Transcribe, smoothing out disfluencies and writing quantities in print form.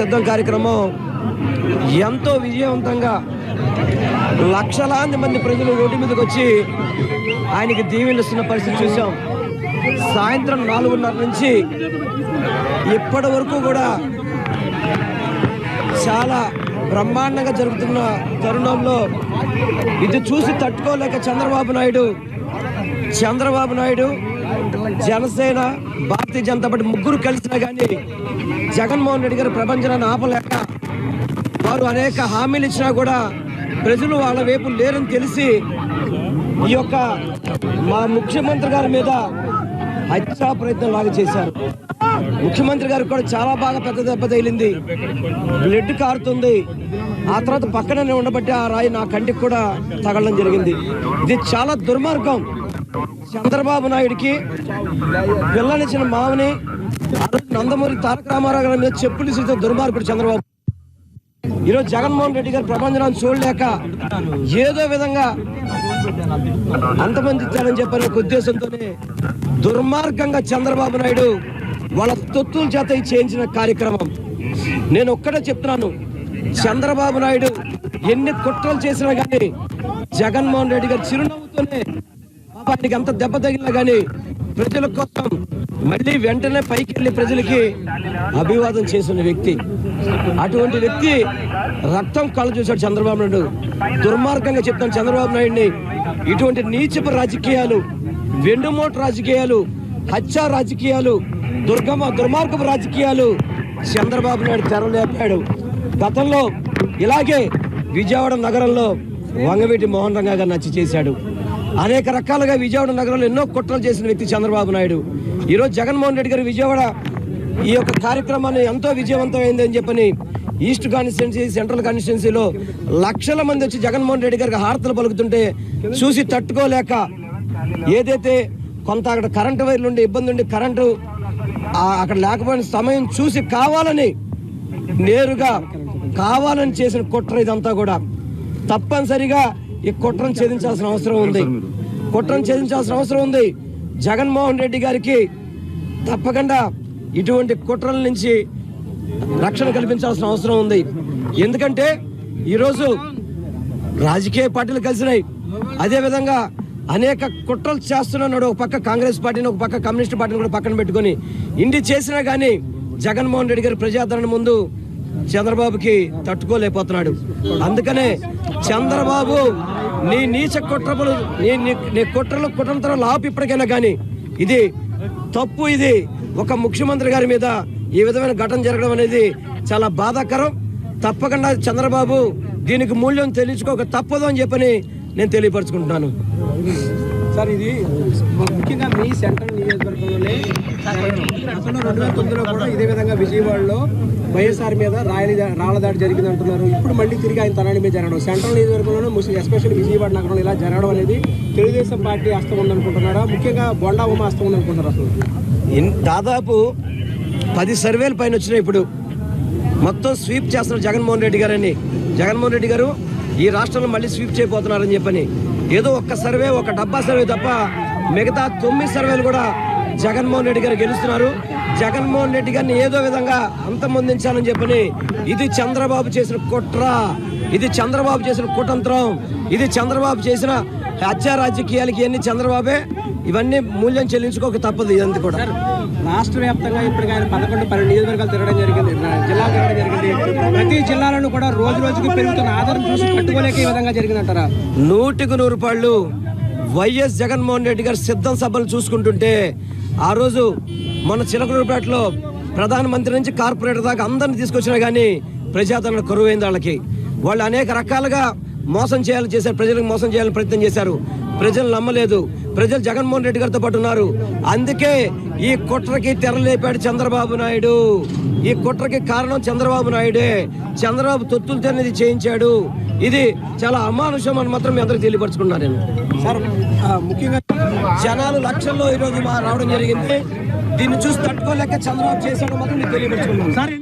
సిద్ధం కార్యక్రమం ఎంతో విజయవంతంగా లక్షలాది మంది ప్రజలు రోడ్డు మీదకి వచ్చి ఆయనకి దీవెనిస్తున్న పరిస్థితి చూసాం. సాయంత్రం 4:30 నుంచి ఇప్పటి వరకు కూడా చాలా బ్రహ్మాండంగా జరుగుతున్న తరుణంలో ఇది చూసి తట్టుకోలేక చంద్రబాబు నాయుడు జనసేన భారతీయ జనతా పార్టీ ముగ్గురు కలిసినా కానీ జగన్మోహన్ రెడ్డి గారు ప్రపంచాన్ని ఆపలేక వారు అనేక హామీలు ఇచ్చినా కూడా ప్రజలు వాళ్ళ వైపు లేరని తెలిసి ఈ యొక్క మా ముఖ్యమంత్రి గారి మీద హత్యా ప్రయత్నం లాగా చేశారు. ముఖ్యమంత్రి గారికి కూడా చాలా బాగా పెద్ద దెబ్బ తగిలింది, బ్లడ్ కారుతుంది. ఆ తర్వాత పక్కనే ఉండబట్టి ఆ రాయి నా కంటికి కూడా తగలడం జరిగింది. ఇది చాలా దుర్మార్గం. చంద్రబాబు నాయుడికి పిల్లనిచ్చిన మామని నందమూరి తారక రామారావు గారి మీద చెప్పులు ఇస్తే దుర్మార్గుడు చంద్రబాబు. ఈరోజు జగన్మోహన్ రెడ్డి గారు ప్రపంచాన్ని చూడలేక ఏదో విధంగా అంతమంది ఇచ్చారని చెప్పని ఉద్దేశంతోనే దుర్మార్గంగా చంద్రబాబు నాయుడు వాళ్ళ తొత్తుల చేత చేయించిన కార్యక్రమం. నేను ఒక్కడే చెప్తున్నాను, చంద్రబాబు నాయుడు ఎన్ని కుట్రలు చేసినా కానీ జగన్మోహన్ రెడ్డి గారు చిరునవ్వుతోనే పాపానికి అంత దెబ్బ తగిలినా కానీ ప్రజల కోసం మళ్ళీ వెంటనే పైకి వెళ్ళి ప్రజలకి అభివాదం చేసిన వ్యక్తి. అటువంటి వ్యక్తి రక్తం కళ్ళు చూశాడు చంద్రబాబు నాయుడు. దుర్మార్గంగా చెప్తాను చంద్రబాబు నాయుడిని. ఇటువంటి నీచపు రాజకీయాలు, వెండుమోటు రాజకీయాలు, హత్య రాజకీయాలు, దుర్మార్గపు రాజకీయాలు చంద్రబాబు నాయుడు తెరలేపాడు. గతంలో ఇలాగే విజయవాడ నగరంలో వంగవీటి మోహన్ రంగా గారు నచ్చి చేశాడు. అనేక రకాలుగా విజయవాడ నగరంలో ఎన్నో కుట్రలు చేసిన వ్యక్తి చంద్రబాబు నాయుడు. ఈరోజు జగన్మోహన్ రెడ్డి గారు విజయవాడ ఈ యొక్క కార్యక్రమాన్ని ఎంతో విజయవంతమైంది అని చెప్పని ఈస్ట్ కాన్స్టిట్యున్సీ, సెంట్రల్ కాన్స్టిట్యున్సీలో లక్షల మంది వచ్చి జగన్మోహన్ రెడ్డి గారికి హారతలు పలుకుతుంటే చూసి తట్టుకోలేక ఏదైతే కొంత అక్కడ కరెంటు వైర్లు ఉండి ఇబ్బంది ఉండి కరెంటు అక్కడ లేకపోయిన సమయం చూసి నేరుగా కావాలని చేసిన కుట్ర ఇదంతా కూడా. తప్పనిసరిగా ఈ కుట్రను ఛేదించాల్సిన అవసరం ఉంది. జగన్మోహన్ రెడ్డి గారికి తప్పకుండా ఇటువంటి కుట్రల నుంచి రక్షణ కల్పించాల్సిన అవసరం ఉంది. ఎందుకంటే ఈరోజు రాజకీయ పార్టీలు కలిసినాయి, అదేవిధంగా అనేక కుట్రలు చేస్తున్నాడు. ఒక పక్క కాంగ్రెస్ పార్టీని, ఒక పక్క కమ్యూనిస్ట్ పార్టీని కూడా పక్కన పెట్టుకొని ఇన్ని చేసినా కానీ జగన్మోహన్ రెడ్డి గారి ప్రజాదరణ ముందు చంద్రబాబుకి తట్టుకోలేకపోతున్నాడు. అందుకనే చంద్రబాబు నీ నీచ కుట్రలు, నీ కుట్రంతరం లాపు ఇప్పటికైనా కానీ ఇది తప్పు. ఇది ఒక ముఖ్యమంత్రి గారి మీద ఈ విధమైన ఘటన జరగడం అనేది చాలా బాధాకరం. తప్పకుండా చంద్రబాబు దీనికి మూల్యం తెలియచుకోక తప్పదు అని చెప్పని నేను తెలియపరచుకుంటున్నాను. సార్, ఇది ముఖ్యంగా మీ సెంట్రల్ నియోజకవర్గంలోనే 2009లో కూడా ఇదే విధంగా విజయవాడలో వైఎస్ఆర్ మీద రాళ్ల దాడి జరిగింది అంటున్నారు. ఇప్పుడు మళ్ళీ తిరిగి ఆయన తనాని మీద జరగడం, సెంట్రల్ నియోజకవర్గంలోనే ఎస్పెషల్లీ విజయవాడ నగరంలో ఇలా జరగడం అనేది తెలుగుదేశం పార్టీ హస్తం ఉందనుకుంటున్నారా? ముఖ్యంగా బొండా ఉమ హస్తం ఉందనుకుంటున్నారా? అసలు దాదాపు 10 సర్వేల పైన వచ్చినాయి. ఇప్పుడు మొత్తం స్వీప్ చేస్తున్నారు జగన్మోహన్ రెడ్డి గారు ఈ రాష్ట్రంలో మళ్ళీ స్వీప్ చేయబోతున్నారని చెప్పని ఏదో ఒక్క సర్వే, ఒక డబ్బా సర్వే తప్ప మిగతా 9 సర్వేలు కూడా జగన్మోహన్ రెడ్డి గారు గెలుస్తున్నారు. జగన్మోహన్ రెడ్డి గారిని ఏదో విధంగా అంతమొందించాలని చెప్పని ఇది చంద్రబాబు చేసిన కుట్ర, ఇది చంద్రబాబు చేసిన కుతంత్రం, ఇది చంద్రబాబు చేసిన హత్య రాజకీయాలకి ఇవన్నీ చంద్రబాబే. ఇవన్నీ మూల్యం చెల్లించుకోక తప్పదు. ఇదంతా కూడా రాష్ట్ర వ్యాప్తంగా ఇప్పుడు 11-12 నియోజకవర్గాలు తిరగడం జరిగింది, జిల్లాలు తిరగడం జరిగింది. ప్రతి జిల్లాలను కూడా రోజు రోజుకి పెరుగుతున్న ఆధారం చూసి కట్టుకోలేక ఈ విధంగా జరిగిందంటారా? 100కి 100 రూపాయలు వైఎస్ జగన్మోహన్ రెడ్డి గారు సిద్ధం సభలు చూసుకుంటుంటే ఆ రోజు మన చిలకలూరుపేటలో ప్రధానమంత్రి నుంచి కార్పొరేటర్ దాకా అందరిని తీసుకొచ్చినా కానీ ప్రజాదరణ కరువైంది. వాళ్ళు అనేక రకాలుగా మోసం చేశారు, ప్రజలకు మోసం చేయాలని ప్రయత్నం చేశారు. ప్రజలు నమ్మలేదు. ప్రజలు జగన్మోహన్ రెడ్డి గారితో పాటు ఉన్నారు. అందుకే ఈ కుట్రకి తెరలేపాడు చంద్రబాబు నాయుడు. ఈ కుట్రకి కారణం చంద్రబాబు నాయుడే. చంద్రబాబు తొత్తులతో అనేది చేయించాడు. ఇది చాలా అమానుషం అని మాత్రం మీ అందరికి తెలియపరచుకున్నాను నేను. సార్, ముఖ్యంగా జనాలు లక్షల్లో ఈరోజు రావడం జరిగింది. దీన్ని చూసి తట్టుకోలేక చంద్రబాబు చేశాడు మాత్రం మీకు తెలియపరచుకున్నాను.